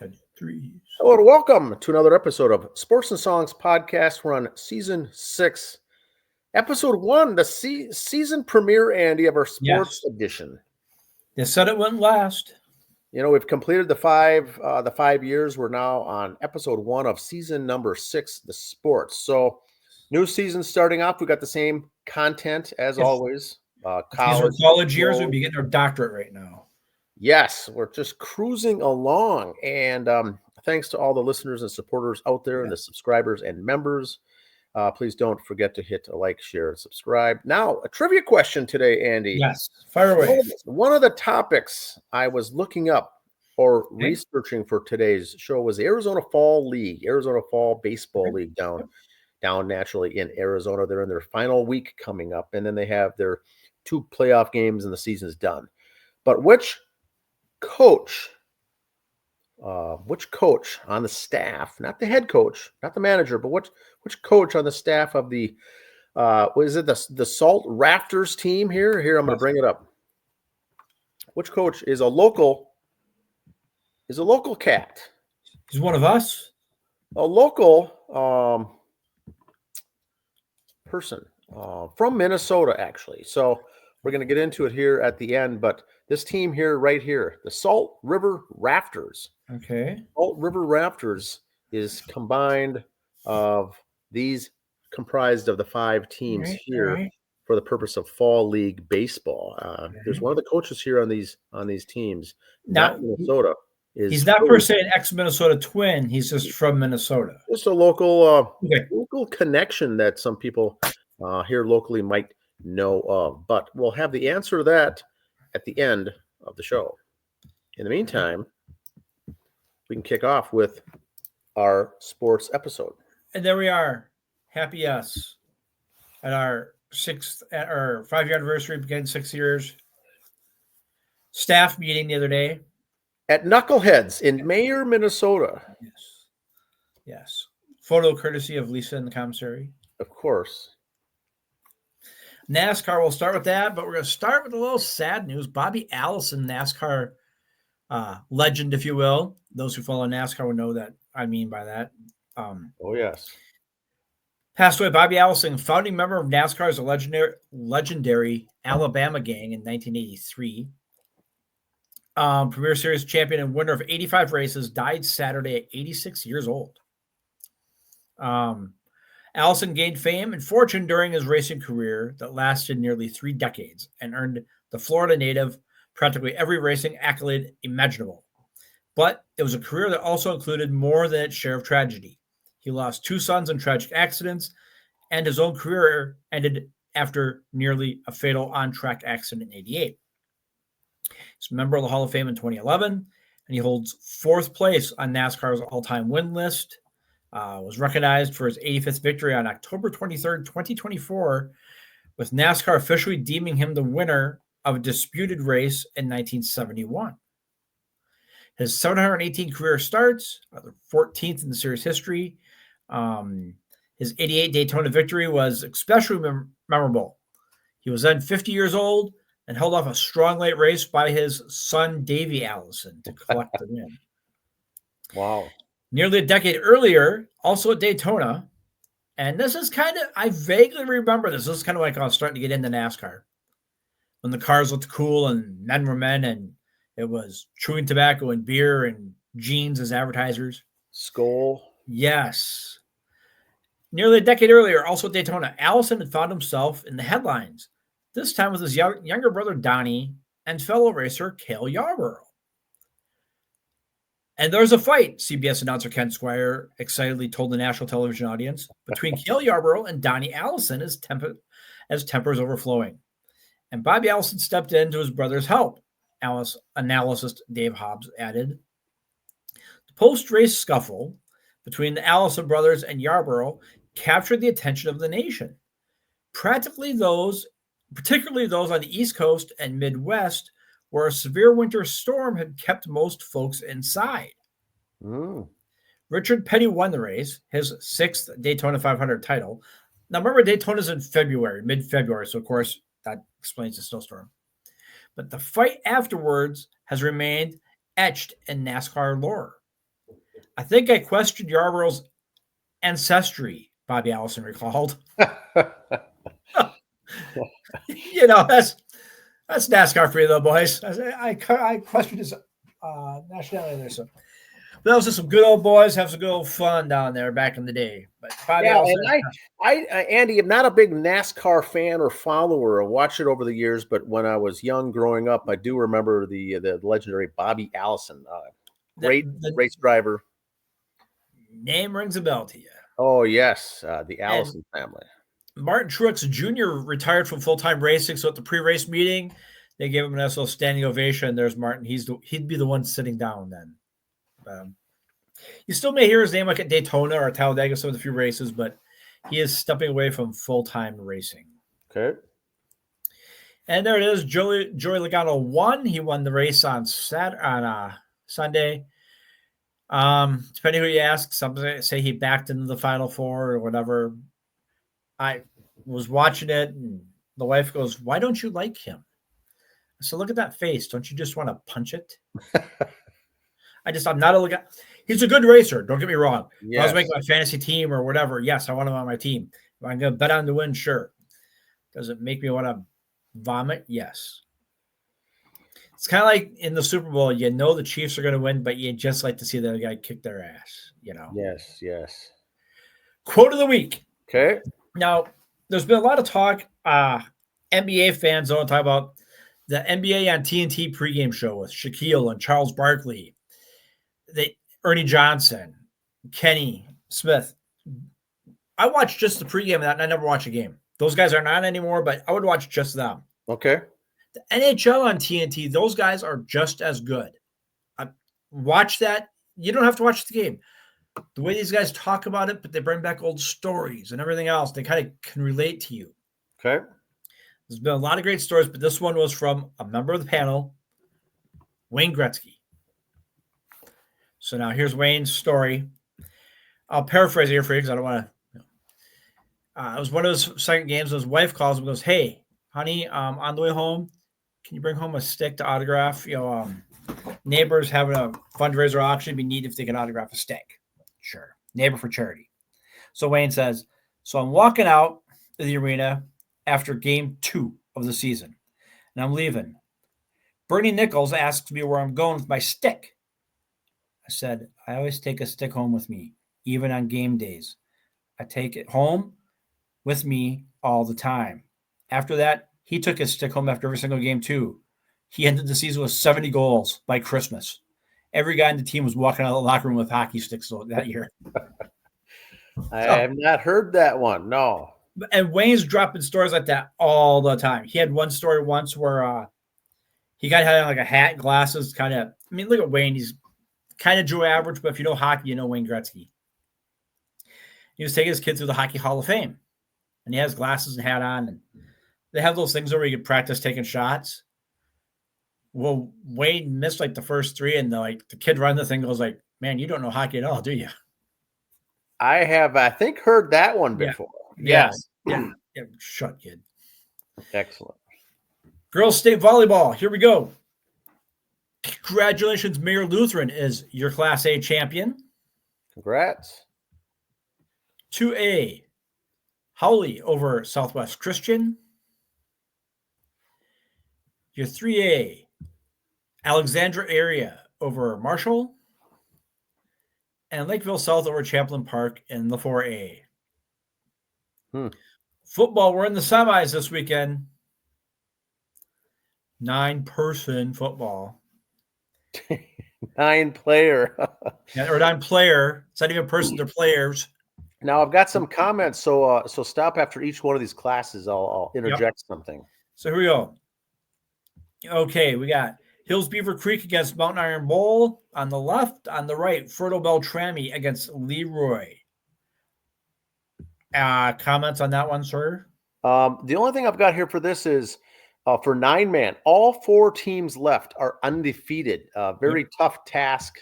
Hello and welcome to another episode of Sports and Songs Podcast. We're on season 6, episode 1, the season premiere, Andy, of our sports edition. They said it wouldn't last. You know, we've completed the 5 years. We're now on episode 1 of season number 6, the sports. So, new season starting off. We got the same content as always. College years, we'd be getting our doctorate right now. Yes, we're just cruising along, and thanks to all the listeners and supporters out there and the subscribers and members. Please don't forget to hit a like, share, and subscribe. Now, a trivia question today, Andy. Yes, fire away. One of the topics I was looking up or researching for today's show was the Arizona Fall League, Arizona Fall Baseball League down naturally in Arizona. They're in their final week coming up, and then they have their 2 playoff games and the season's done. But which coach on the staff, not the head coach, not the manager, but which coach on the staff of the what is it, the Salt Rafters team here I'm going to bring it up. Which coach is a local cat? He's one of us. A local person from Minnesota, actually. So we're going to get into it here at the end, but this team here, right here, the Salt River Rafters. Okay. Salt River Rafters is comprised of the 5 teams for the purpose of Fall League baseball. There's one of the coaches here on these teams, not Minnesota. He's not per se an ex-Minnesota Twin. He's just from Minnesota. Just a local connection that some people here locally might know of. But we'll have the answer to that at the end of the show. In the meantime, we can kick off with our sports episode. And there we are. Happy us at our 5-year anniversary, beginning 6 years. Staff meeting the other day. At Knuckleheads in Mayer, Minnesota. Yes. Photo courtesy of Lisa in the commissary. Of course. NASCAR, we'll start with that, but we're going to start with a little sad news. Bobby Allison, NASCAR legend, if you will. Those who follow NASCAR will know that I mean by that. Yes. Passed away. Bobby Allison, founding member of NASCAR's legendary Alabama gang in 1983. Premier Series champion and winner of 85 races, died Saturday at 86 years old. Allison gained fame and fortune during his racing career that lasted nearly 3 decades and earned the Florida native practically every racing accolade imaginable. But it was a career that also included more than its share of tragedy. He lost 2 sons in tragic accidents, and his own career ended after nearly a fatal on-track accident in 1988. He's a member of the Hall of Fame in 2011, and he holds 4th place on NASCAR's all-time win list. Was recognized for his 85th victory on October 23rd, 2024, with NASCAR officially deeming him the winner of a disputed race in 1971. His 718 career starts, the 14th in the series history. His 88 Daytona victory was especially memorable. He was then 50 years old and held off a strong late race by his son, Davey Allison, to collect the win. Wow. Nearly a decade earlier, also at Daytona, and this is I vaguely remember this. This is kind of like I was starting to get into NASCAR. When the cars looked cool and men were men, and it was chewing tobacco and beer and jeans as advertisers. Skoal. Yes. Nearly a decade earlier, also at Daytona, Allison had found himself in the headlines, this time with his younger brother Donnie and fellow racer Cale Yarborough. And there's a fight, CBS announcer Ken Squire excitedly told the national television audience, between Cale Yarborough and Donnie Allison as tempers overflowing. And Bobby Allison stepped in to his brother's help, analyst Dave Hobbs added. The post-race scuffle between the Allison brothers and Yarborough captured the attention of the nation. Particularly those on the East Coast and Midwest, where a severe winter storm had kept most folks inside. Richard Petty won the race, his 6th Daytona 500 title. Now, remember, Daytona's in February, mid-February, so of course that explains the snowstorm. But the fight afterwards has remained etched in NASCAR lore. I think I questioned Yarborough's ancestry, Bobby Allison recalled. That's NASCAR for you, though, boys. I questioned his nationality there. So those are some good old boys. Have some good old fun down there back in the day. But Bobby Allison, and Andy, I'm not a big NASCAR fan or follower. I watched it over the years, but when I was young, growing up, I do remember the legendary Bobby Allison, great race driver. Name rings a bell to you. Oh yes, the Allison family. Martin Truex Jr. retired from full-time racing, so at the pre-race meeting, they gave him an SL standing ovation. There's Martin. He'd be the one sitting down then. You still may hear his name like at Daytona or Talladega, some of the few races, but he is stepping away from full-time racing. Okay. And there it is. Joey Logano won. He won the race on Sunday. Depending who you ask, some say he backed into the Final Four or whatever. I was watching it, and the wife goes, "Why don't you like him?" I said, "Look at that face. Don't you just want to punch it?" I'm not a look at. He's a good racer. Don't get me wrong. Yes. If I was making my fantasy team or whatever, yes, I want him on my team. If I'm going to bet on the win, sure. Does it make me want to vomit? Yes. It's kind of like in the Super Bowl. You know the Chiefs are going to win, but you just like to see the other guy kick their ass. Yes. Quote of the week. Okay. Now, there's been a lot of talk. NBA fans don't talk about the NBA on TNT pregame show with Shaquille and Charles Barkley, Ernie Johnson, Kenny Smith. I watched just the pregame of that, and I never watch a game. Those guys are not anymore, but I would watch just them. Okay. The NHL on TNT, those guys are just as good. Watch that. You don't have to watch the game. The way these guys talk about it, but they bring back old stories and everything else. They kind of can relate to you. Okay. There's been a lot of great stories, but this one was from a member of the panel, Wayne Gretzky. So now here's Wayne's story. I'll paraphrase it here for you because I don't want to. It was one of his second games. His wife calls him and goes, "Hey, honey, on the way home, can you bring home a stick to autograph? Neighbors having a fundraiser auction. It'd be neat if they can autograph a stick." Sure. Neighbor for charity. So Wayne says, "So I'm walking out of the arena after game 2 of the season, and I'm leaving. Bernie Nichols asks me where I'm going with my stick. I said, I always take a stick home with me, even on game days. I take it home with me all the time. After that, he took his stick home after every single game too. He ended the season with 70 goals by Christmas. Every guy in the team was walking out of the locker room with hockey sticks that year." I have not heard that one. No. And Wayne's dropping stories like that all the time. He had one story once where he had like a hat, glasses, kind of. I mean, look at Wayne. He's kind of Joe average, but if you know hockey, you know Wayne Gretzky. He was taking his kid through the Hockey Hall of Fame, and he has glasses and hat on, and they have those things where you can practice taking shots. Well, Wayne missed like the first 3, and the kid running the thing goes like, "Man, you don't know hockey at all, do you?" I have, I think, heard that one before. Yeah. Yeah. Shut, kid. Excellent. Girls State Volleyball. Here we go. Congratulations, Mayor Lutheran is your Class A champion. Congrats. 2A, Howley over Southwest Christian. Your 3A, Alexandra area over Marshall. And Lakeville South over Champlain Park in the 4A. Football, we're in the semis this weekend. 9-person football. 9-player. Or 9-player. It's not even person, they're players. Now I've got some comments, so stop after each one of these classes. I'll interject something. So here we go. Okay, we got Hills Beaver Creek against Mountain Iron Bowl on the left. On the right, Fertile Beltrami against Leroy. Comments on that one, sir? The only thing I've got here for this is for 9-man, all 4 teams left are undefeated. Very tough task,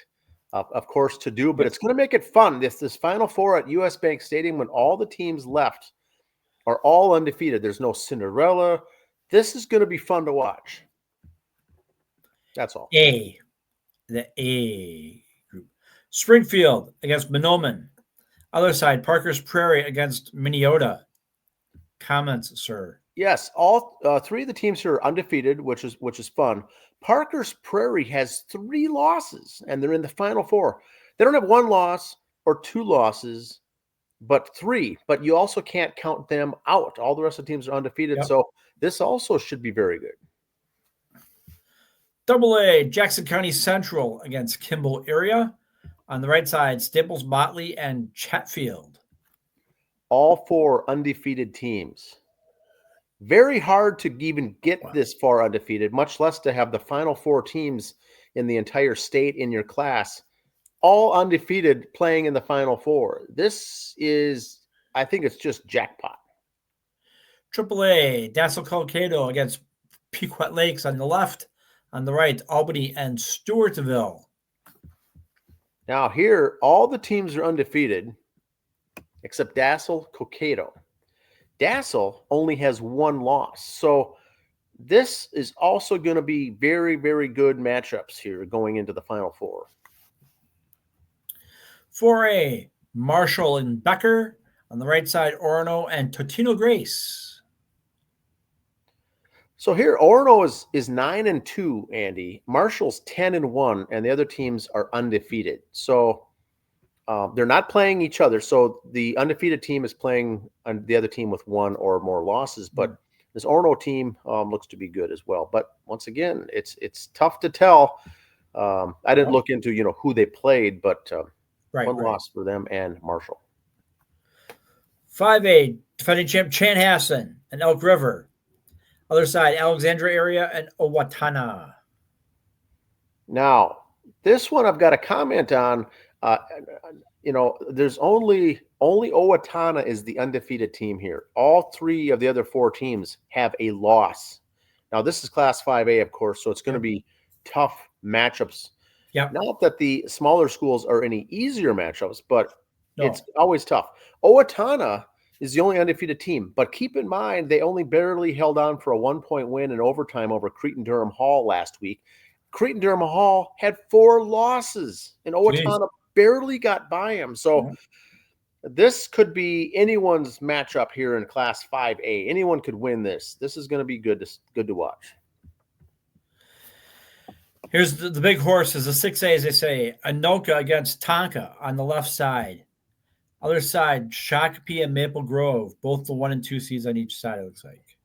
of course, to do, but it's going to make it fun. This Final Four at US Bank Stadium, when all the teams left are all undefeated. There's no Cinderella. This is going to be fun to watch. That's all. The A group. Springfield against Monoman. Other side, Parker's Prairie against Minneota. Comments, sir? Yes, all three of the teams here are undefeated, which is fun. Parker's Prairie has 3 losses, and they're in the Final Four. They don't have 1 loss or 2 losses, but 3. But you also can't count them out. All the rest of the teams are undefeated, so this also should be very good. AA, Jackson County Central against Kimball area. On the right side, Staples, Motley, and Chatfield. All 4 undefeated teams. Very hard to even get this far undefeated, much less to have the Final 4 teams in the entire state in your class, all undefeated playing in the Final 4. This is, I think it's just jackpot. AAA, Dassel Colcado against Pequot Lakes on the left. On the right, Albany and Stewartville. Now here, all the teams are undefeated except Dassel Colcado. Dassel only has 1 loss. So this is also going to be very, very good matchups here going into the Final 4. 4A, Marshall and Becker. On the right side, Orono and Totino Grace. So here, Orono is 9-2, Andy. Marshall's 10-1, and the other teams are undefeated. So they're not playing each other. So the undefeated team is playing the other team with 1 or more losses. But this Orono team looks to be good as well. But once again, it's tough to tell. I didn't look into who they played, but one loss for them and Marshall. 5A, defending champ Chanhassen and Elk River. Other side, Alexandria area and Owatonna. Now, this one I've got a comment on. There's only Owatonna is the undefeated team here. All 3 of the other 4 teams have a loss. Now, this is Class 5A, of course, so it's going to be tough matchups. Yeah. Not that the smaller schools are any easier matchups, but it's always tough. Owatonna is the only undefeated team, but keep in mind they only barely held on for a 1-point win in overtime over Cretin-Durham Hall last week. Cretin-Durham Hall had 4 losses, and Owatonna barely got by them. So this could be anyone's matchup here in Class 5A. Anyone could win this. This is going to be good to watch. Here's the big horse is a 6A, as they say. Anoka against Tonka on the left side. Other side, Shakopee and Maple Grove, both the 1 and 2 seeds on each side, it looks like.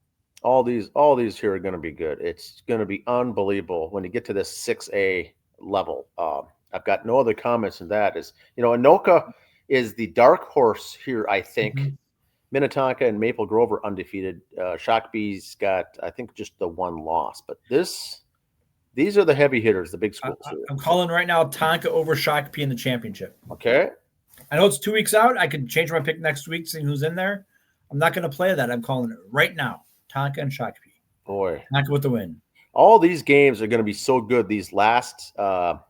All these here are going to be good. It's going to be unbelievable when you get to this 6A level. I've got no other comments on that. Anoka is the dark horse here, I think. Mm-hmm. Minnetonka and Maple Grove are undefeated. Shakopee's got, I think, just the 1 loss. But these are the heavy hitters, the big schools. I'm calling right now Tonka over Shakopee in the championship. Okay. I know it's 2 weeks out. I could change my pick next week, seeing who's in there. I'm not going to play that. I'm calling it right now. Tonka and Shakopee. Boy. Tonka with the win. All these games are going to be so good. These last, the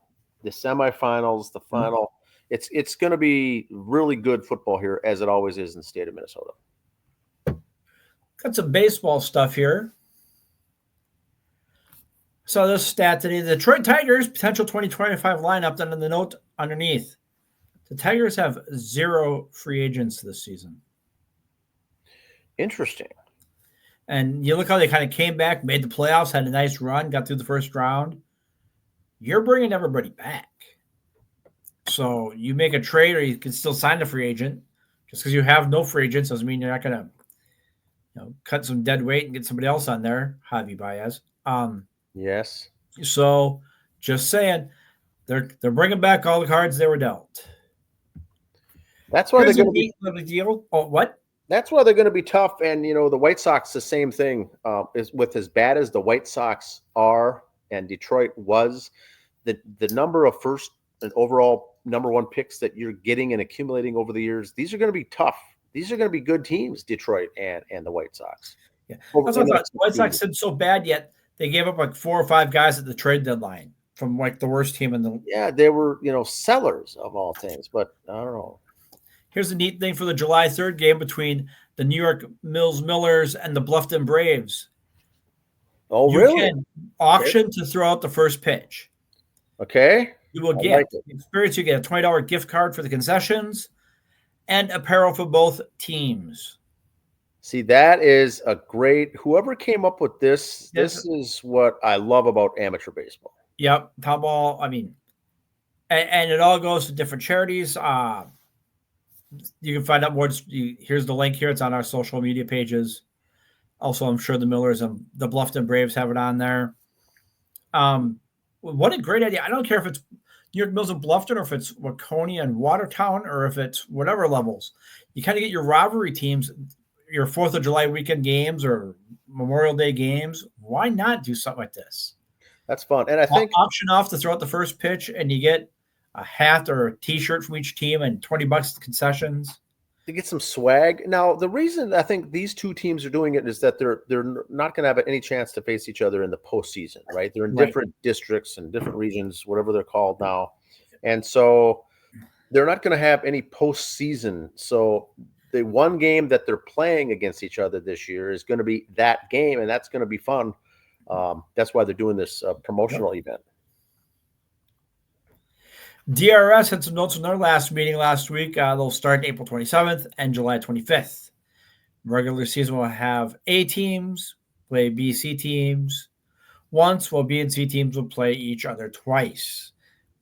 semifinals, the final. Mm-hmm. It's going to be really good football here, as it always is in the state of Minnesota. Got some baseball stuff here. So this stat today, the Detroit Tigers potential 2025 lineup. Then in the note underneath, the Tigers have 0 free agents this season. Interesting. And you look how they kind of came back, made the playoffs, had a nice run, got through the first round. You're bringing everybody back. So you make a trade, or you can still sign a free agent. Just because you have no free agents doesn't mean you're not going to, cut some dead weight and get somebody else on there. Javi Baez. Yes. So just saying, they're bringing back all the cards they were dealt. That's why they're going to be deal. Oh, what? That's why they're going to be tough. And the White Sox, the same thing. Is with as bad as the White Sox are, and Detroit was, the number of first and overall number 1 picks that you're getting and accumulating over the years. These are going to be tough. These are going to be good teams, Detroit and the White Sox. Yeah, that's what I thought. The White Sox did so bad, yet they gave up like 4 or 5 guys at the trade deadline from like the worst team in the. Yeah, they were sellers of all things, but I don't know. Here's the neat thing for the July 3rd game between the New York Millers and the Bluffton Braves. Oh, you really? Can auction to throw out the first pitch. Okay. You will I get like it. the experience. You get a $20 gift card for the concessions and apparel for both teams. See, that is a great. Whoever came up with this, Yes. this is what I love about amateur baseball. Yep. Top ball. I mean, and it all goes to different charities. You can find out more. Here's the link here. It's on our social media pages. Also, I'm sure the Millers and the Bluffton Braves have it on there. What a great idea. I don't care if it's New York Mills and Bluffton or if it's Waconia and Watertown or if it's whatever levels. You kind of get your rivalry teams, your 4th of July weekend games or Memorial Day games. Why not do something like this? That's fun. And I think option off to throw out the first pitch and you get a hat or a t-shirt from each team and $20 concessions. to get some swag. Now, the reason I think these two teams are doing it is that they're not going to have any chance to face each other in the postseason, right? They're in different districts and different regions, whatever they're called now, and so they're not going to have any postseason. So the one game that they're playing against each other this year is going to be that game, and that's going to be fun. That's why they're doing this promotional event. DRS had some notes on their last meeting last week. They'll start April 27th and July 25th. Regular season will have A teams play B, C teams once, while B and C teams will play each other twice.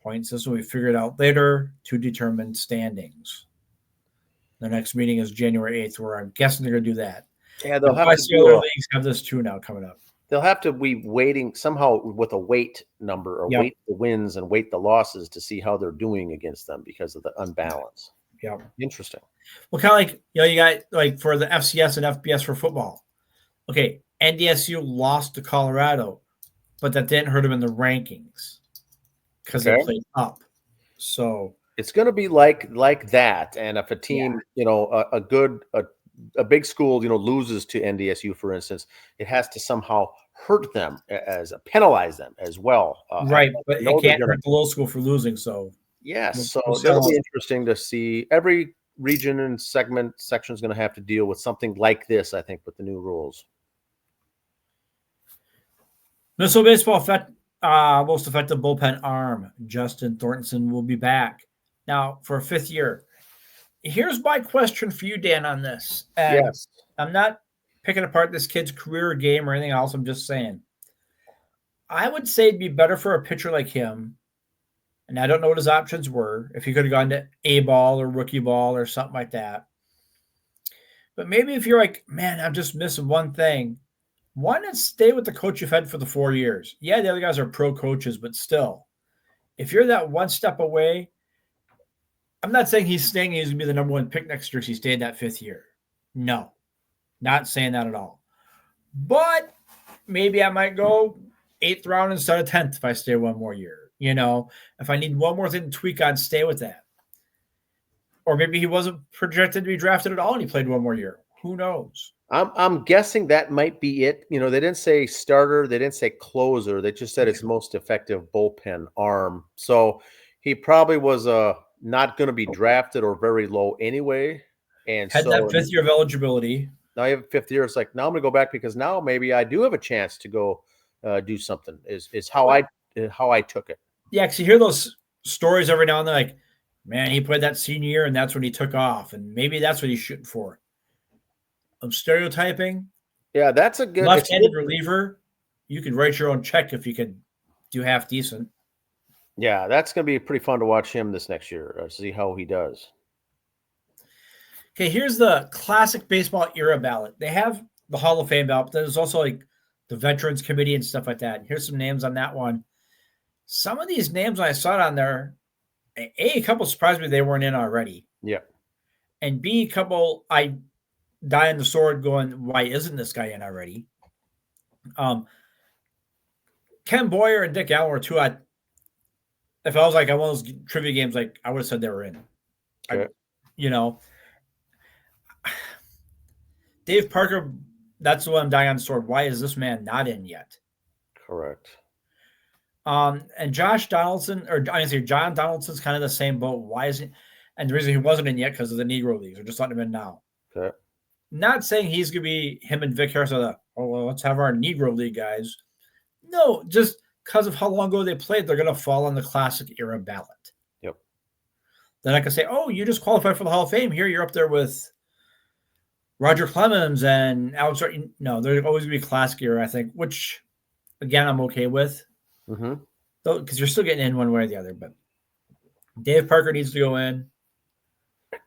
Point system will be figured out later to determine standings. The next meeting is January 8th, where I'm guessing they're going to do that. Yeah, they'll have to do leagues have this too now coming up. They'll have to be waiting somehow with a weight number or weight the wins and weight the losses to see how they're doing against them because of the unbalance. Yeah. Interesting. Well, kind of like, you got like for the FCS and FBS for football. Okay. NDSU lost to Colorado, but that didn't hurt them in the rankings because they played up. So it's going to be like that. And if a team, a big school, loses to NDSU, for instance, it has to somehow hurt them penalize them as well. Right. But it can't hurt the little school for losing. So yes. So that'll be interesting to see. Every region and section is going to have to deal with something like this, I think, with the new rules. Minnesota baseball most effective bullpen arm, Justin Thornton, will be back now for a 5th year. Here's my question for you, Dan, on this. And yes. I'm not picking apart this kid's career or game or anything else. I'm just saying. I would say it'd be better for a pitcher like him, and I don't know what his options were, if he could have gone to A-ball or rookie ball or something like that. But maybe if you're like, man, I'm just missing one thing, why not stay with the coach you've had for the 4 years? Yeah, the other guys are pro coaches, but still, if you're that one step away, I'm not saying he's going to be the number 1 pick next year because he stayed that 5th year. No, not saying that at all. But maybe I might go 8th round instead of 10th if I stay one more year. If I need one more thing to tweak on, stay with that. Or maybe he wasn't projected to be drafted at all and he played one more year. Who knows? I'm guessing that might be it. They didn't say starter. They didn't say closer. They just said it's most effective bullpen arm. So he probably was not going to be drafted or very low anyway. And had that 5th year of eligibility. Now you have a 5th year. It's like, now I'm going to go back because now maybe I do have a chance to go do something is how I took it. Yeah. Cause you hear those stories every now and then, like, man, he played that senior year and that's when he took off. And maybe that's what he's shooting for. I'm stereotyping. Yeah. That's a good left-handed reliever. You could write your own check if you could do half decent. Yeah, that's going to be pretty fun to watch him this next year. See how he does. Okay, here's the classic baseball era ballot. They have the Hall of Fame ballot, but there's also like the Veterans Committee and stuff like that. And here's some names on that one. Some of these names when I saw it on there, A, couple surprised me they weren't in already. Yeah. And B, a couple I die on the sword going, why isn't this guy in already? Ken Boyer and Dick Allen were two if I was like on one of those trivia games, like I would have said they were in. Okay. Dave Parker, that's the one I'm dying on the sword. Why is this man not in yet? Correct. And Josh Donaldson, or I say John Donaldson's kind of the same boat. Why isn't? And the reason he wasn't in yet because of the Negro Leagues. They're just letting him in now. Okay. Not saying he's gonna be him and Vic Harris are let's have our Negro League guys. No, just because of how long ago they played, they're going to fall on the classic era ballot. Yep. Then I can say, oh, you just qualified for the Hall of Fame. Here, you're up there with Roger Clemens and Alex. No, they're always going to be classic era, I think, which, again, I'm okay with. Mm-hmm. Because you're still getting in one way or the other. But Dave Parker needs to go in.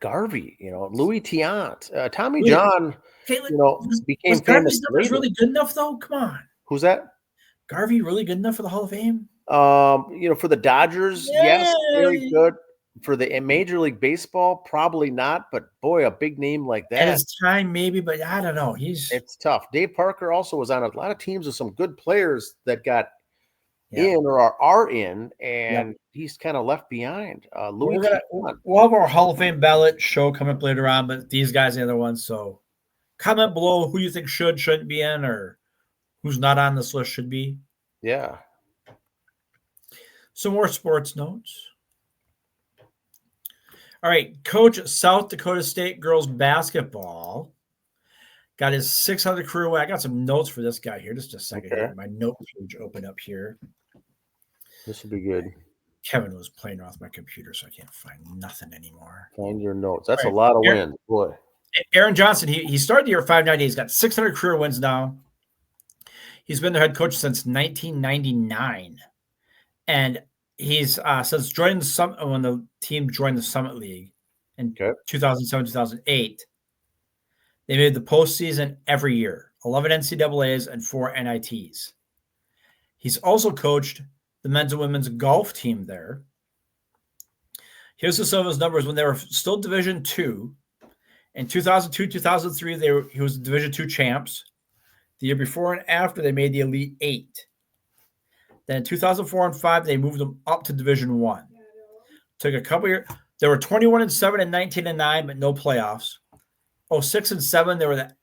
Garvey, Louis Tiant, Tommy John, became was famous. Garvey's numbers really good enough, though? Come on. Who's that? Garvey really good enough for the Hall of Fame? For the Dodgers, yes, very good. For the Major League Baseball, probably not. But boy, a big name like that. At his time, maybe, but I don't know. It's tough. Dave Parker also was on a lot of teams with some good players that got in or are in, and he's kind of left behind. We'll have our Hall of Fame ballot show coming up later on, but these guys are the other ones. So comment below who you think shouldn't be in, or who's not on this list should be. Yeah. Some more sports notes. All right, coach at South Dakota State girls basketball got his 600 career win. I got some notes for this guy here. Just a second. Okay. My note page open up here. This will be good. Kevin was playing around with my computer, so I can't find nothing anymore. Find your notes. That's a lot of wins, boy. Aaron Johnson, he started the year at 590. He's got 600 career wins now. He's been the head coach since 1999. And he's since joining the Summit, when the team joined the Summit League in 2007, 2008, they made the postseason every year, 11 NCAAs and 4 NITs. He's also coached the men's and women's golf team there. Here's some of his numbers when they were still Division II. In 2002, 2003, he was Division II champs. The year before and after, they made the Elite Eight. Then in 2004 and 2005, they moved them up to Division I. Took a couple years. They were 21-7 and 19-9, but no playoffs. 06 and 7, they were the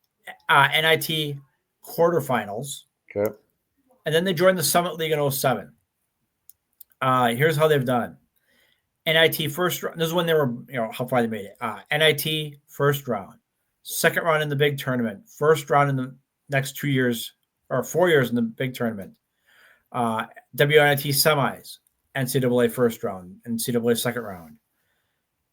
NIT quarterfinals. Okay. And then they joined the Summit League in 07. Here's how they've done. NIT first round. This is when they were, how far they made it. NIT first round. Second round in the big tournament. First round in the next 2 years or 4 years in the big tournament. WNIT semis. NCAA first round. NCAA second round.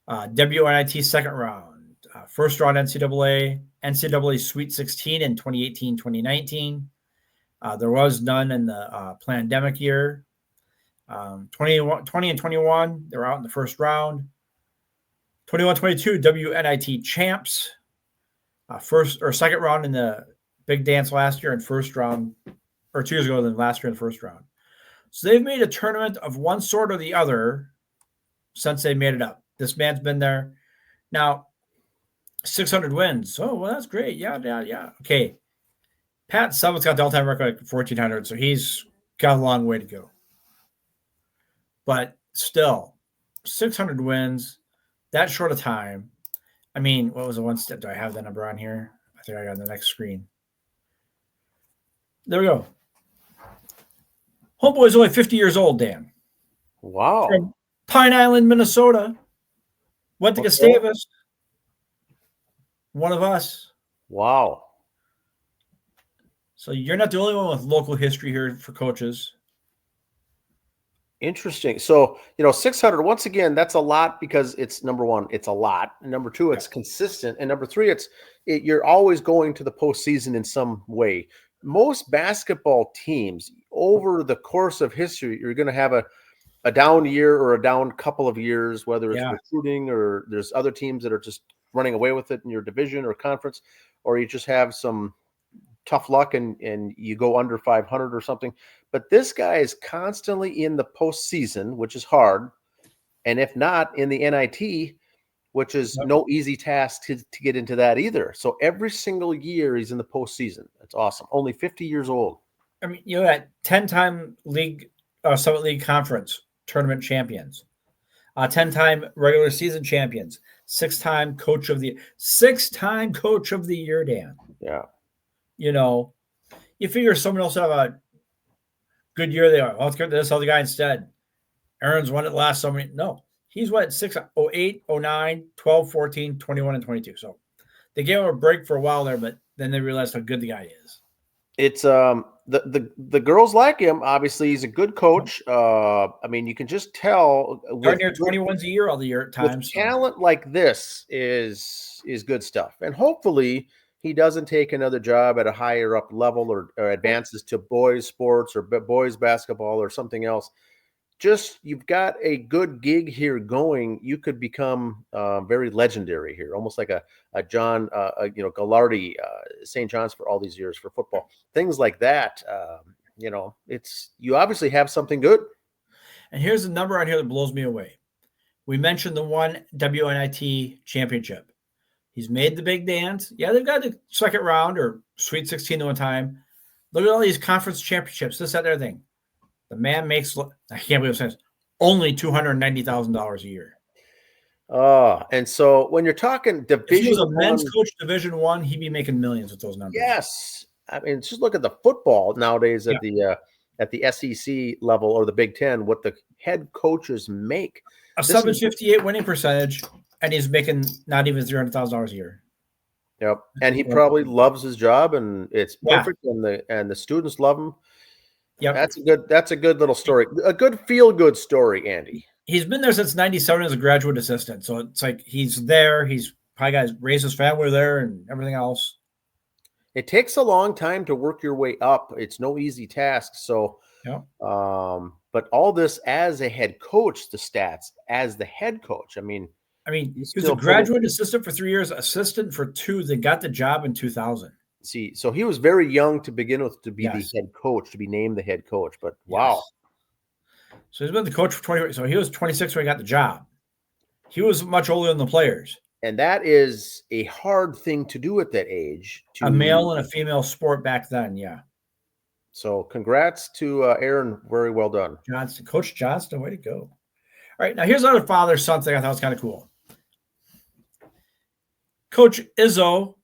WNIT second round. First round NCAA Sweet 16 in 2018, 2019. There was none in the pandemic year. 20 and 21, they were out in the first round. 21-22, WNIT champs. First or second round in the big dance last year and first round, or 2 years ago than last year in the first round. So they've made a tournament of one sort or the other since they made it up. This man's been there. Now, 600 wins. Oh, well, that's great. Yeah. Okay. Pat Summitt's got the all-time record at 1,400, so he's got a long way to go. But still, 600 wins, that short of time. I mean, what was the one step? Do I have that number on here? I think I got on the next screen. There we go. Homeboy's only 50 years old, Dan. Wow. From Pine Island, Minnesota. Went to Gustavus. One of us. Wow. So you're not the only one with local history here for coaches. Interesting. So, 600, once again, that's a lot because it's, number one, it's a lot. And number two, it's consistent. And number three, you're always going to the postseason in some way. Most basketball teams, over the course of history, you're going to have a down year or a down couple of years, whether it's recruiting or there's other teams that are just running away with it in your division or conference, or you just have some tough luck and you go under 500 or something. But this guy is constantly in the postseason, which is hard. And if not, in the NIT, which is no easy task to get into that either. So every single year he's in the postseason. That's awesome. Only 50 years old. I mean, that 10-time league, Summit League Conference tournament champions, 10-time regular season champions, 6-time coach of the year, Dan. Yeah. You figure someone else have a good year. They are. Let's get this other guy instead. Aaron's won it last summer. No, he's won 6, 08, 09, 12, 14, 21, and 22. So they gave him a break for a while there, but then they realized how good the guy is. It's the girls like him. Obviously, he's a good coach. I mean, you can just tell Darn near 21s a year all the year at with times. talent like this is good stuff. And hopefully he doesn't take another job at a higher up level or advances to boys sports or boys basketball or something else. Just you've got a good gig here going. You could become very legendary here, almost like a John, Gallardi, St. John's for all these years for football, things like that. It's you obviously have something good. And here's the number on here that blows me away. We mentioned the one WNIT championship. He's made the big dance. Yeah, they've got the second round or Sweet 16 one time. Look at all these conference championships, this, that, everything. The man makes, I can't believe it says, only $290,000 a year. And so when you're talking Division, if he was a men's coach, Division I, he'd be making millions with those numbers. Yes, I mean, just look at the football nowadays at the SEC level or the Big Ten. What the head coaches make a 758 winning percentage, and he's making not even $300,000 a year. Yep, and he probably loves his job, and it's perfect, and the students love him. Yep, that's a good little story, a good feel good story, Andy. He's been there since '97 as a graduate assistant, so it's like he's there. He's probably got raised his family there and everything else. It takes a long time to work your way up. It's no easy task. So, but all this as a head coach, the stats as the head coach. I mean, he was a graduate assistant for 3 years, assistant for 2. They got the job in 2000. See, so he was very young to begin with to be the head coach, to be named the head coach. But wow. So he's been the coach for 20. So he was 26 when he got the job. He was much older than the players. And that is a hard thing to do at that age. A male and a female sport back then, yeah. So congrats to Aaron. Very well done. Johnston, Coach Johnston, way to go. All right, now here's another father-son thing I thought was kind of cool. Coach Izzo,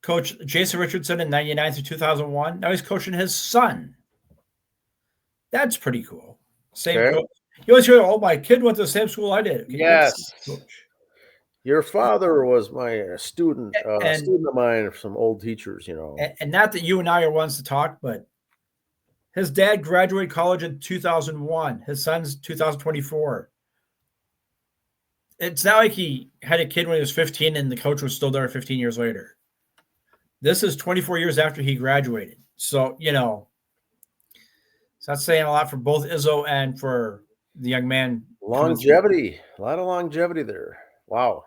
Coach Jason Richardson in 99 through 2001. Now he's coaching his son. That's pretty cool. Same coach. You always hear, my kid went to the same school I did. Okay, yes. Your father was my student of mine, some old teachers, And not that you and I are ones to talk, but his dad graduated college in 2001. His son's 2024. It's not like he had a kid when he was 15 and the coach was still there 15 years later. This is 24 years after he graduated. So, so that's saying a lot for both Izzo and for the young man. Longevity. A lot of longevity there. Wow.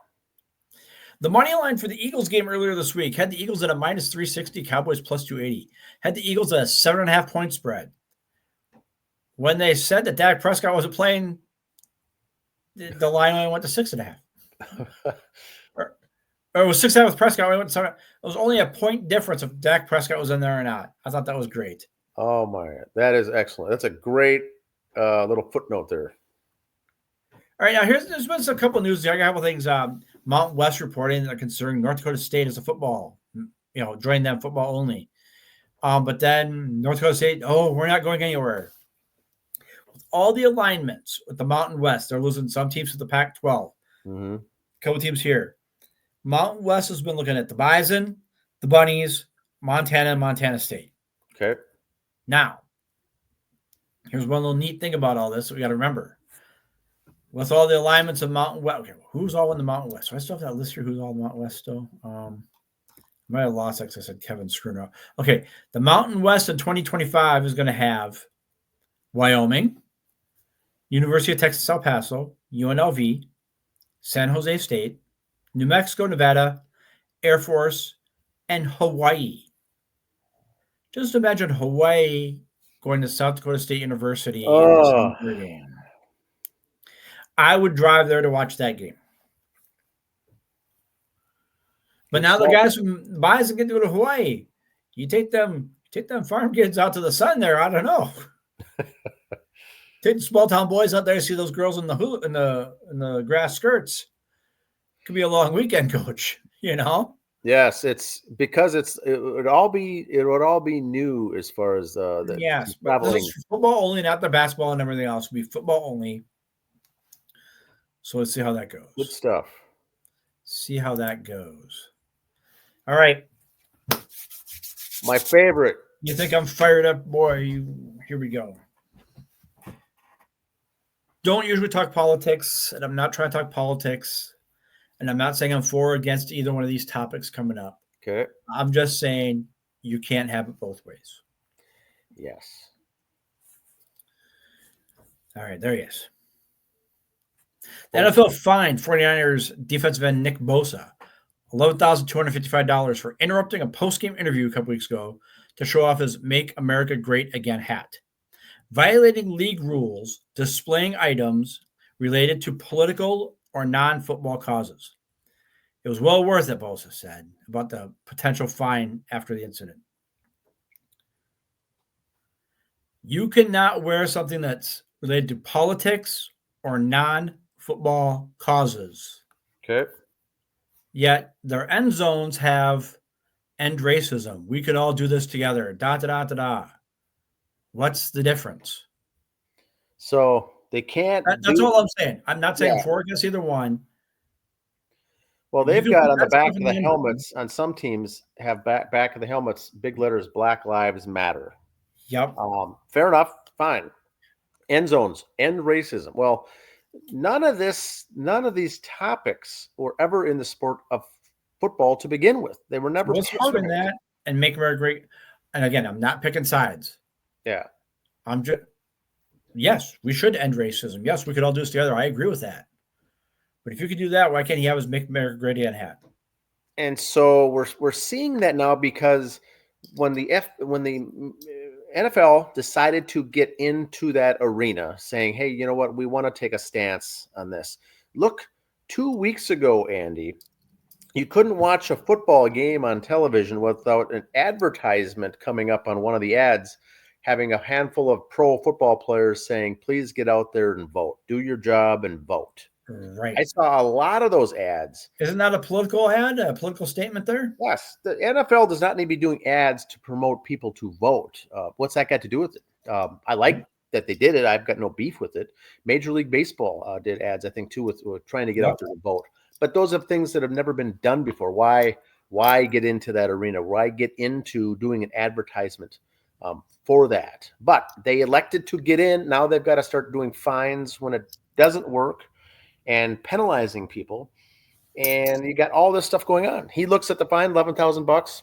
The money line for the Eagles game earlier this week had the Eagles at a minus 360, Cowboys plus 280. Had the Eagles at a 7.5 point spread. When they said that Dak Prescott wasn't playing, the line only went to 6.5. or it was 6.5 with Prescott. It was only a point difference if Dak Prescott was in there or not. I thought that was great. Oh my, that is excellent. That's a great little footnote there. All right, now there's been a couple of news. I got a couple of things. Mountain West reporting that concerning North Dakota State as a football, join them football only. But then North Dakota State, we're not going anywhere. With all the alignments with the Mountain West, they're losing some teams to the Pac-12. Mm-hmm. A couple teams here. Mountain West has been looking at the Bison, the Bunnies, Montana, and Montana State. Okay. Now, here's one little neat thing about all this that we got to remember. With all the alignments of Mountain West, okay, who's all in the Mountain West? Do I still have that list here? Who's all in the Mountain West still? I might have lost it because I said Kevin screwed up. Okay, the Mountain West in 2025 is going to have Wyoming, University of Texas El Paso, UNLV, San Jose State, New Mexico, Nevada, Air Force, and Hawaii. Just imagine Hawaii going to South Dakota State University in the summer game. I would drive there to watch that game. But now the guys from Bison get to go to Hawaii. You take them farm kids out to the sun there. I don't know. Take the small town boys out there, see those girls in the grass skirts. Could be a long weekend, coach. Yes, it's because it would all be new as far as the but this is football only, not the basketball and everything else. It'll be football only. So let's see how that goes. Good stuff. See how that goes. All right. My favorite You think I'm fired up, boy? Here we go. Don't usually talk politics, and I'm not trying to talk politics, and I'm not saying I'm for or against either one of these topics coming up. Okay. I'm just saying you can't have it both ways. Yes. All right, there he is. The NFL fined 49ers defensive end Nick Bosa $11,255 for interrupting a post-game interview a couple weeks ago to show off his Make America Great Again hat, violating league rules, displaying items related to political or non-football causes. It was well worth it, Bosa said, about the potential fine after the incident. You cannot wear something that's related to politics or non-football causes. Okay. Yet their end zones have end racism. We could all do this together. Da da da da da. What's the difference? So they can't. That's all I'm saying. I'm not saying Yeah. for or against either one. Well, You they've can got put on the that stuff back in of the the end helmets on some teams have back of the helmets big letters Black Lives Matter. Yep. Fair enough. Fine. End zones, end racism. Well, none of these topics were ever in the sport of football to begin with. They were never What's part of between it. that and Make America Great? And again, I'm not picking sides. Yeah. I'm just yes, we should end racism. Yes, we could all do this together. I agree with that. But if you could do that, why can't he have his Make America Great Again hat? And so we're seeing that now because when the NFL decided to get into that arena, saying, "Hey, you know what? We want to take a stance on this." Look, 2 weeks ago, Andy, you couldn't watch a football game on television without an advertisement coming up on one of the ads having a handful of pro football players saying, "Please get out there and vote. Do your job and vote." Right. I saw a lot of those ads. Isn't that a political ad, a political statement there? Yes, the NFL does not need to be doing ads to promote people to vote. What's that got to do with it? I like that they did it. I've got no beef with it. Major League Baseball did ads, I think, too, with trying to get out there to vote. But those are things that have never been done before. Why get into that arena? Why get into doing an advertisement for that? But they elected to get in. Now they've got to start doing fines when it doesn't work and penalizing people. And you got all this stuff going on. He looks at the fine, $11,000.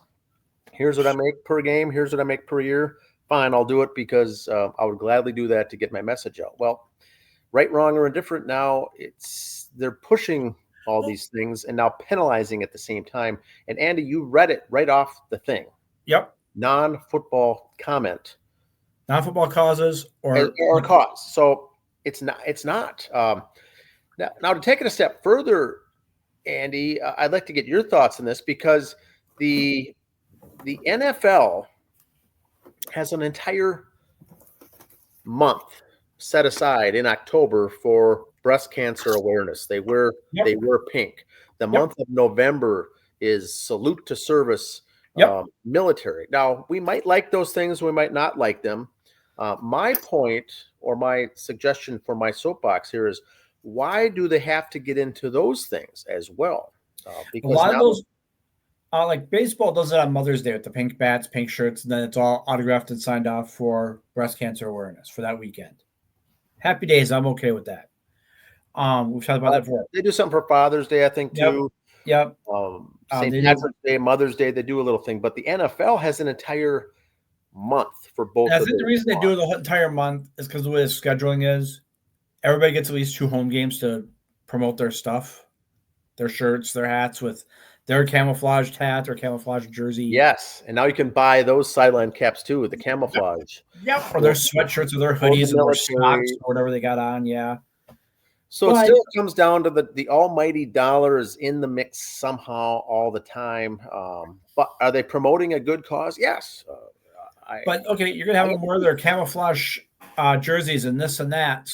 Here's what I make per game. Here's what I make per year. Fine, I'll do it because I would gladly do that to get my message out. Well, right, wrong, or indifferent. Now they're pushing all these things and now penalizing at the same time. And Andy, you read it right off the thing. Yep. Non-football comment. Non-football causes or cause. So it's not. Now to take it a step further, Andy, I'd like to get your thoughts on this because the NFL has an entire month set aside in October for breast cancer awareness. They wear pink. The month of November is salute to service, military. Now, we might like those things, we might not like them. My point or my suggestion for my soapbox here is, why do they have to get into those things as well? Because a lot of those, like baseball does it on Mother's Day with the pink bats, pink shirts, and then it's all autographed and signed off for breast cancer awareness for that weekend. Happy days, I'm okay with that. We've talked about that before. They do something for Father's Day, I think, too. Yep. St. Patrick's Day, Mother's Day, they do a little thing. But the NFL has an entire month for both. I think the reason they do it the entire month is because the way the scheduling is. Everybody gets at least 2 home games to promote their stuff, their shirts, their hats with their camouflaged hat or camouflage jersey. Yes, and now you can buy those sideline caps too with the camouflage. Yep, or their sweatshirts or their hoodies or their socks or whatever they got on. Yeah. So it still comes down to the almighty dollar is in the mix somehow all the time. But are they promoting a good cause? Yes. But okay, you're gonna have them wear their camouflage jerseys and this and that.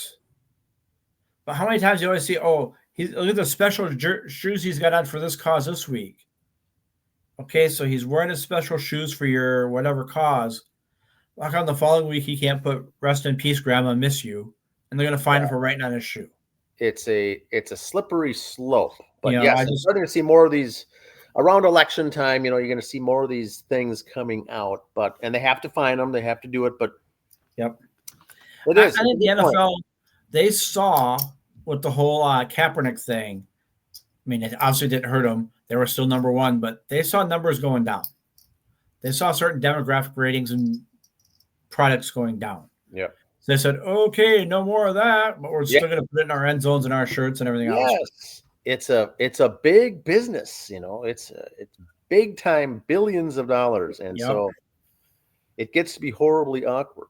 But how many times do you always see, look at the special shoes he's got on for this cause this week. Okay, so he's wearing his special shoes for your whatever cause. How come the following week he can't put rest in peace, grandma, miss you? And they're going to fine him for writing on his shoe. It's a slippery slope. But You know, yes, I'm starting to see more of these around election time, you're going to see more of these things coming out, and they have to find them. They have to do it, but Yep. it I is. think the NFL, they saw with the whole Kaepernick thing. I mean, it obviously didn't hurt them. They were still number one, but they saw numbers going down. They saw certain demographic ratings and products going down. Yeah. So they said, okay, no more of that, but we're still going to put it in our end zones and our shirts and everything else. It's a big business, it's big time, billions of dollars. And so it gets to be horribly awkward.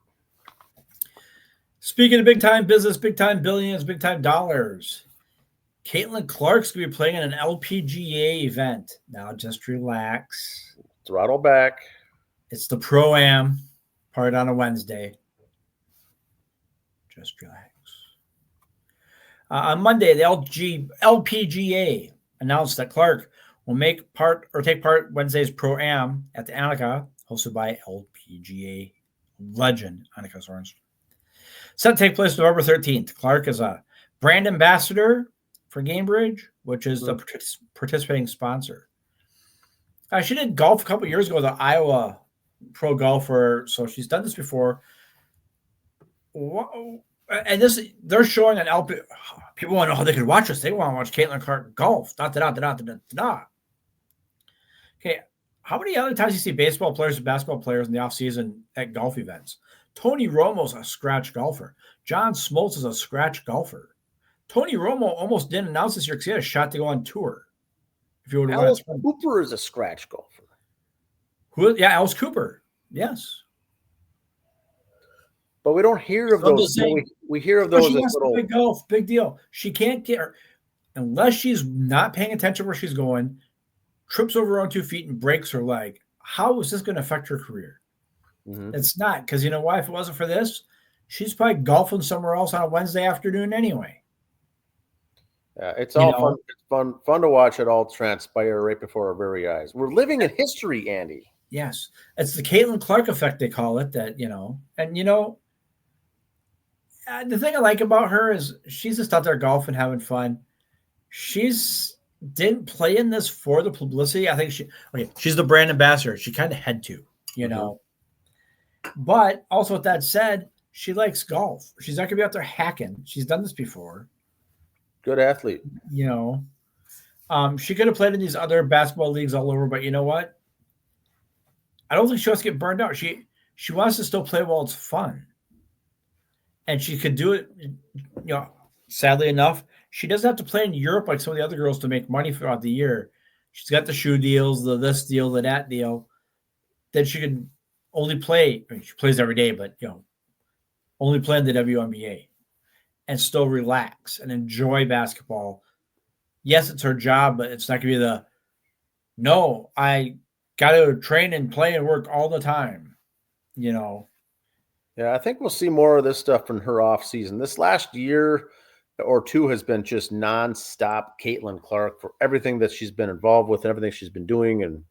Speaking of big time business, big time billions, big time dollars, Caitlin Clark's going to be playing in an LPGA event. Now just relax. Throttle back. It's the Pro-Am part on a Wednesday. Just relax. On Monday, the LPGA announced that Clark will take part Wednesday's Pro-Am at the Annika, hosted by LPGA legend Annika Sorenstam. Set to take place November 13th. Clark is a brand ambassador for Gamebridge, which is the participating sponsor. She did golf a couple of years ago, the Iowa pro golfer, so she's done this before. And they're showing an LP. People want to know how they could watch this. They want to watch Caitlin Clark golf. Okay, how many other times do you see baseball players and basketball players in the offseason at golf events? Tony Romo's a scratch golfer. John Smoltz is a scratch golfer. Tony Romo almost didn't announce this year because he had a shot to go on tour. If you would have Alice Cooper is a scratch golfer. Alice Cooper. Yes. But we don't hear of those. We hear of those. She has to play golf. Big deal. She can't get her unless she's not paying attention where she's going, trips over her own 2 feet and breaks her leg. How is this going to affect her career? Mm-hmm. It's not, because you know why? If it wasn't for this, she's probably golfing somewhere else on a Wednesday afternoon anyway. Yeah, it's all fun. It's fun to watch it all transpire right before our very eyes. We're living in history, Andy. Yes, it's the Caitlin Clark effect, they call it. That the thing I like about her is she's just out there golfing, having fun. She's didn't play in this for the publicity. I think she's the brand ambassador. She kind of had to, know. But also with that said, she likes golf. She's not going to be out there hacking. She's done this before. Good athlete. She could have played in these other basketball leagues all over, but you know what? I don't think she wants to get burned out. She wants to still play while it's fun. And she could do it, sadly enough, she doesn't have to play in Europe like some of the other girls to make money throughout the year. She's got the shoe deals, the this deal, the that deal. Then she could only play, she plays every day, but, only play in the WNBA and still relax and enjoy basketball. Yes, it's her job, but it's not going to be I got to train and play and work all the time, Yeah, I think we'll see more of this stuff in her off season. This last year or two has been just nonstop Caitlin Clark for everything that she's been involved with and everything she's been doing. And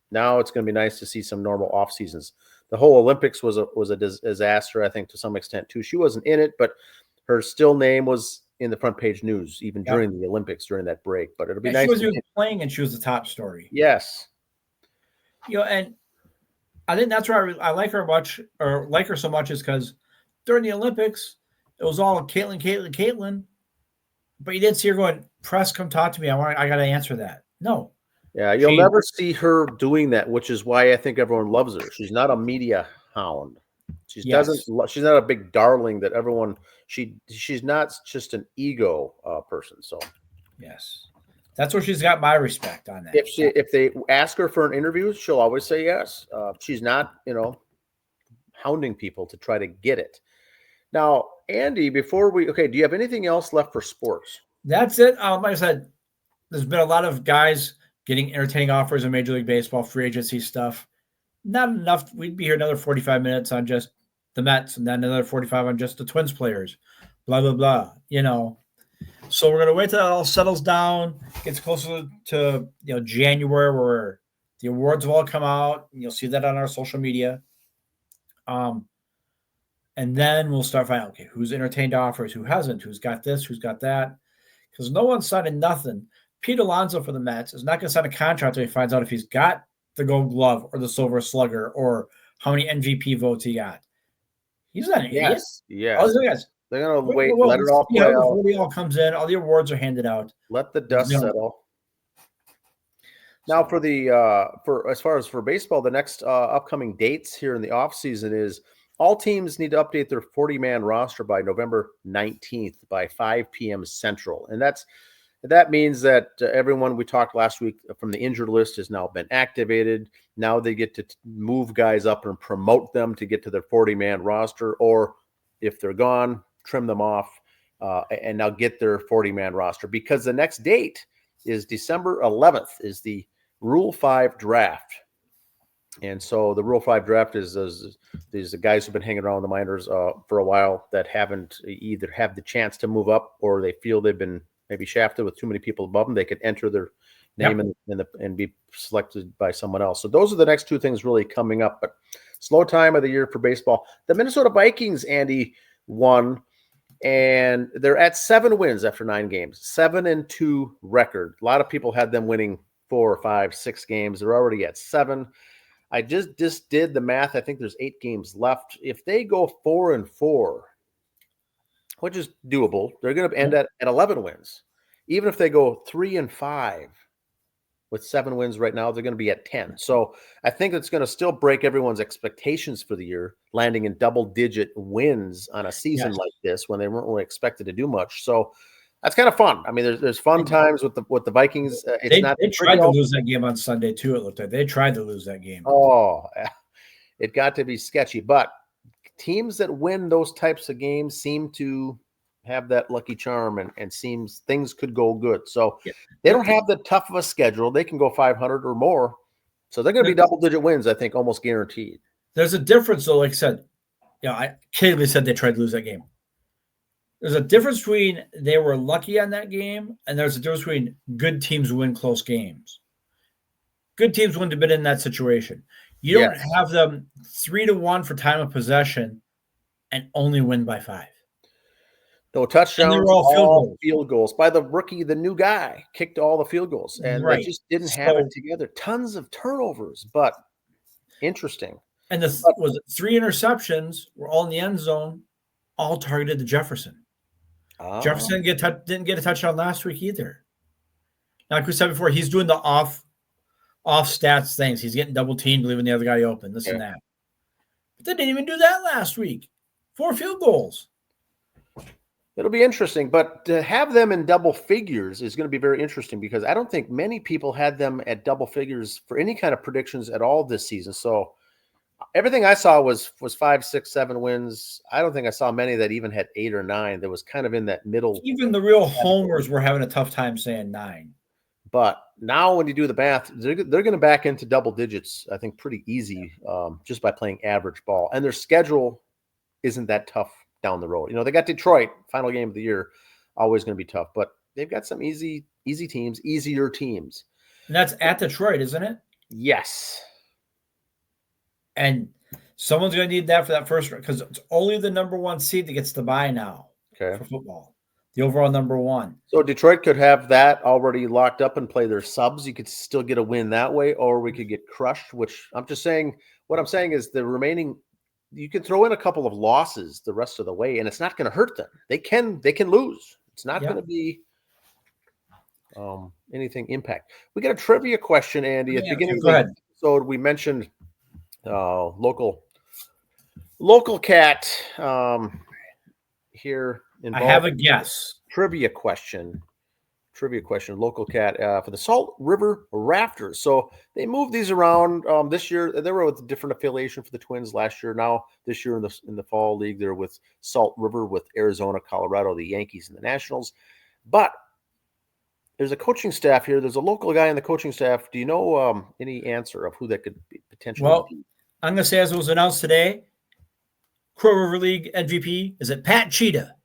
now it's going to be nice to see some normal off seasons. The whole Olympics was a disaster, I think, to some extent too. She wasn't in it, but her still name was in the front page news even during the Olympics during that break. But it'll be nice. She was playing and she was the top story. Yes. And I think that's why I like her so much is because during the Olympics, it was all Caitlin. But you didn't see her going, press, come talk to me. I got to answer that. No. Yeah, you'll never see her doing that, which is why I think everyone loves her. She's not a media hound. She's not a big darling that everyone. She's not just an ego person. So yes, that's where she's got my respect on that. If they ask her for an interview, she'll always say yes. She's not hounding people to try to get it. Now, Andy, do you have anything else left for sports? That's it. Like I said, there's been a lot of guys getting entertaining offers in Major League Baseball, free agency stuff. Not enough. We'd be here another 45 minutes on just the Mets and then another 45 on just the Twins players, blah, blah, blah, So we're going to wait till that all settles down, gets closer to, January where the awards will all come out. And you'll see that on our social media. And then we'll start finding out, okay, who's entertained offers, who hasn't, who's got this, who's got that. Because no one's signing nothing. Pete Alonso for the Mets is not going to sign a contract until he finds out if he's got the Gold Glove or the Silver Slugger or how many MVP votes he got. He's not an idiot. Yes. They're going to wait, let it all see play how out. before it all comes in. All the awards are handed out. Let the dust settle. Now, for as far as for baseball, the next upcoming dates here in the off season is all teams need to update their 40-man roster by November 19th by 5 p.m. Central, and that means that everyone we talked last week from the injured list has now been activated. Now they get to move guys up and promote them to get to their 40-man roster, or if they're gone, trim them off and now get their 40-man roster, because the next date is December 11th is the Rule 5 draft. And so the Rule 5 draft is these guys who've been hanging around the minors for a while that haven't either had the chance to move up or they feel they've been maybe shafted with too many people above them. They could enter their name and be selected by someone else. So those are the next two things really coming up. But slow time of the year for baseball. The Minnesota Vikings, Andy, won, and they're at 7 wins after 9 games, 7-2 record. A lot of people had them winning 4 or 5, 6 games. They're already at 7. I just did the math. I think there's 8 games left. If they go 4-4, which is doable, they're going to end at 11 wins. Even if they go 3-5 with 7 wins right now, they're going to be at 10. So I think it's going to still break everyone's expectations for the year, landing in double-digit wins on a season like this when they weren't really expected to do much. So that's kind of fun. I mean, there's fun times with the Vikings. They tried to lose that game on Sunday too. It looked like they tried to lose that game. Oh, it got to be sketchy. But teams that win those types of games seem to have that lucky charm and seems things could go good. So they don't have the tough of a schedule. They can go 500 or more. So they're going to be double-digit wins, I think, almost guaranteed. There's a difference, though. Like I said, I clearly said they tried to lose that game. There's a difference between they were lucky on that game, and there's a difference between good teams win close games. Good teams wouldn't have been in that situation. You don't have them 3-1 for time of possession and only win by 5. No touchdowns, all field goals by the rookie, the new guy, kicked all the field goals, and they just didn't have it together. Tons of turnovers, but interesting. And was it 3 interceptions were all in the end zone, all targeted to Jefferson. Jefferson didn't get a touchdown last week either. Now, like we said before, he's doing the off stats things. He's getting double teamed, leaving the other guy open, this and that. But they didn't even do that last week. 4 field goals. It'll be interesting, but to have them in double figures is going to be very interesting because I don't think many people had them at double figures for any kind of predictions at all this season. So everything I saw was 5, 6, 7 wins. I don't think I saw many that even had 8 or 9. That was kind of in that middle. Even the real homers were having a tough time saying 9. But now when you do the math, they're going to back into double digits, I think, pretty easy just by playing average ball. And their schedule isn't that tough down the road. They got Detroit, final game of the year, always going to be tough. But they've got some easy teams, easier teams. And that's at Detroit, isn't it? Yes. And someone's going to need that for that first round because it's only the number 1 seed that gets to bye now for football. The overall number 1. So Detroit could have that already locked up and play their subs. You could still get a win that way, or we could get crushed, which I'm just saying, what I'm saying is the remaining, you can throw in a couple of losses the rest of the way, and it's not going to hurt them. They can lose. It's not going to be anything impact. We got a trivia question, Andy. At the beginning of the episode, we mentioned local cat here. I have a guess. Trivia question. Local cat for the Salt River Rafters. So they moved these around this year. They were with a different affiliation for the Twins last year. Now this year in the fall league, they're with Salt River with Arizona, Colorado, the Yankees, and the Nationals. But there's a coaching staff here. There's a local guy in the coaching staff. Do you know any answer of who that could be potentially be? I'm going to say, as it was announced today, Crow River League MVP, is it Pat Cheetah?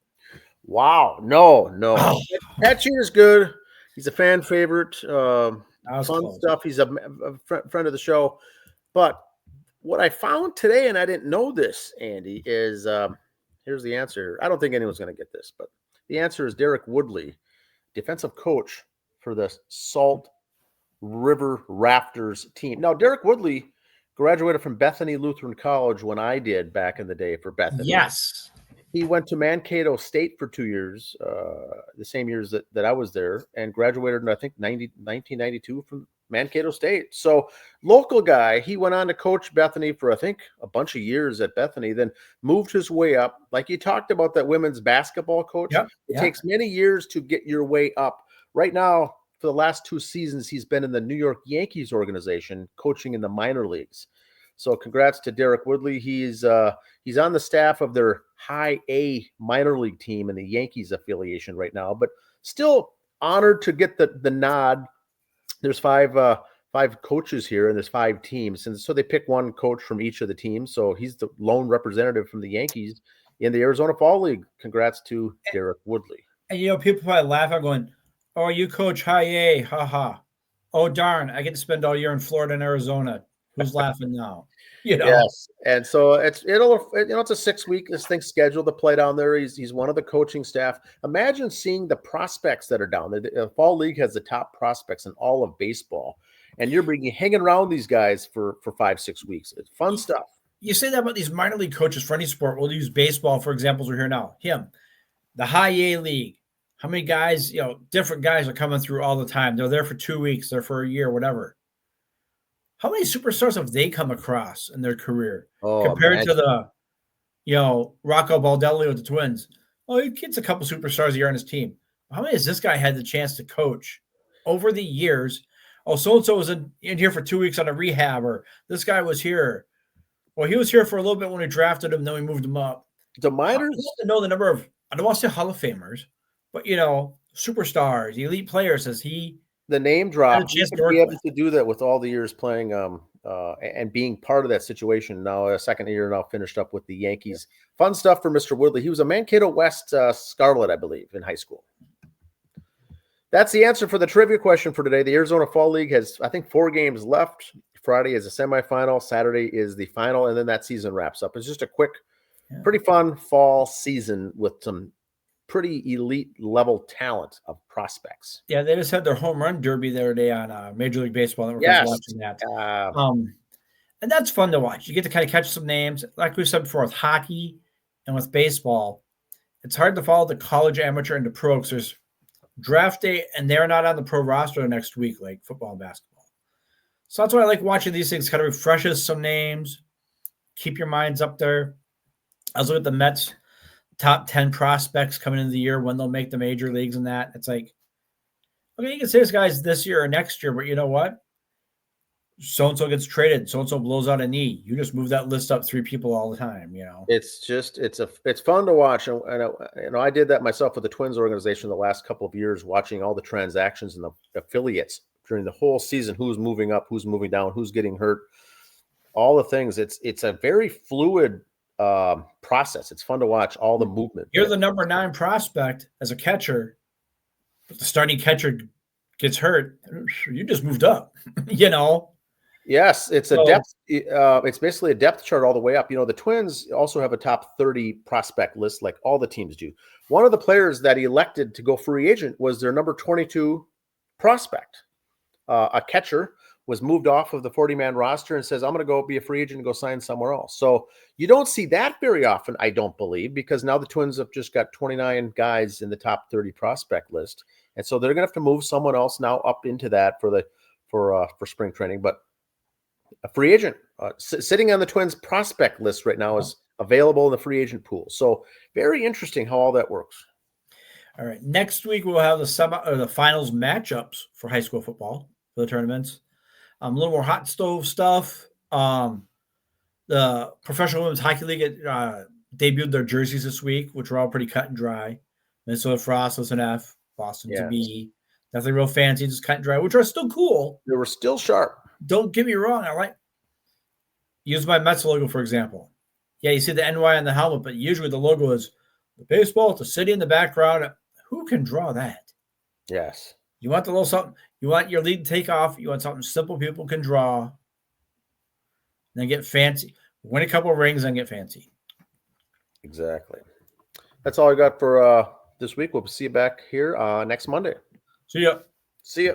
Wow. No. Oh. Pat Cheetah's good. He's a fan favorite. Fun stuff. He's a friend of the show. But what I found today, and I didn't know this, Andy, is here's the answer. I don't think anyone's going to get this, but the answer is Derek Woodley, defensive coach for the Salt River Rafters team. Now, Derek Woodley graduated from Bethany Lutheran College when I did back in the day for Bethany. Yes. He went to Mankato State for 2 years, the same years that I was there, and graduated in, I think, 1992 from Mankato State. So local guy. He went on to coach Bethany for, I think, a bunch of years at Bethany, then moved his way up. Like you talked about that women's basketball coach. Yep. It takes many years to get your way up. Right now, for the last 2 seasons, he's been in the New York Yankees organization, coaching in the minor leagues. So congrats to Derek Woodley. He's on the staff of their high A minor league team in the Yankees affiliation right now, but still honored to get the nod. There's five coaches here, and there's 5 teams, and so they pick one coach from each of the teams. So he's the lone representative from the Yankees in the Arizona Fall League. Congrats to Derek Woodley. And people probably laugh at going, "Oh, you coach high A, haha. Oh darn, I get to spend all year in Florida and Arizona. Who's laughing now?" Yes, and so it's a 6-week thing scheduled to play down there. He's one of the coaching staff. Imagine seeing the prospects that are down there. The Fall League has the top prospects in all of baseball, and you're hanging around these guys for 5-6 weeks. It's fun stuff. You say that about these minor league coaches for any sport. We'll use baseball for examples. We're here now. The high A league. How many guys, different guys are coming through all the time. They're there for 2 weeks. They're for a year, whatever. How many superstars have they come across in their career compared to the, Rocco Baldelli with the Twins? Oh, he gets a couple superstars a year on his team. How many has this guy had the chance to coach over the years? Oh, so-and-so was in here for 2 weeks on a rehab, or this guy was here. Well, he was here for a little bit when we drafted him, then we moved him up. The minors? I want to know the number of, I don't want to say Hall of Famers, but, superstars, elite players. Has he the name drop? He to be able to do that with all the years playing and being part of that situation. Now a second year now finished up with the Yankees. Fun stuff for Mr. Woodley. He was a Mankato West Scarlet, I believe, in high school. That's the answer for the trivia question for today. The Arizona Fall League has, I think, 4 games left. Friday is a semifinal. Saturday is the final, and then that season wraps up. It's just a quick, pretty fun fall season with some pretty elite level talent of prospects. Yeah, they just had their home run derby the other day on Major League Baseball. We're watching that. And that's fun to watch. You get to kind of catch some names. Like we said before, with hockey and with baseball, it's hard to follow the college, amateur, and the pro because there's draft day, and they're not on the pro roster next week like football and basketball. So that's why I like watching these things. Kind of refreshes some names, keep your minds up there. I was looking at the Mets' top 10 prospects coming into the year when they'll make the major leagues and that. It's like, okay, you can say this guy's this year or next year, but you know what? So-and-so gets traded. So-and-so blows out a knee. You just move that list up 3 people all the time, It's fun to watch. And I did that myself with the Twins organization the last couple of years, watching all the transactions and the affiliates during the whole season, who's moving up, who's moving down, who's getting hurt, all the things. It's a very fluid process. It's fun to watch all the movement. You're the number 9 prospect as a catcher, but the starting catcher gets hurt. You just moved up, Yes, it's a depth. It's basically a depth chart all the way up. The Twins also have a top 30 prospect list, like all the teams do. One of the players that elected to go free agent was their number 22 prospect. A catcher was moved off of the 40-man roster and says, "I'm going to go be a free agent and go sign somewhere else." So you don't see that very often, I don't believe, because now the Twins have just got 29 guys in the top 30 prospect list, and so they're going to have to move someone else now up into that for spring training, but. A free agent sitting on the Twins prospect list right now is available in the free agent pool. So very interesting how all that works. All right. Next week, we'll have the finals matchups for high school football for the tournaments. A little more hot stove stuff. The Professional Women's Hockey League debuted their jerseys this week, which were all pretty cut and dry. Minnesota Frost was an F. Boston to B. Nothing real fancy, just cut and dry, which are still cool. They were still sharp. Don't get me wrong. Use my Mets logo, for example. Yeah, you see the NY on the helmet, but usually the logo is the baseball, the city in the background. Who can draw that? Yes. You want the little something. You want your lead takeoff. You want something simple people can draw. Then get fancy. Win a couple of rings and get fancy. Exactly. That's all I got for this week. We'll see you back here next Monday. See ya. See ya.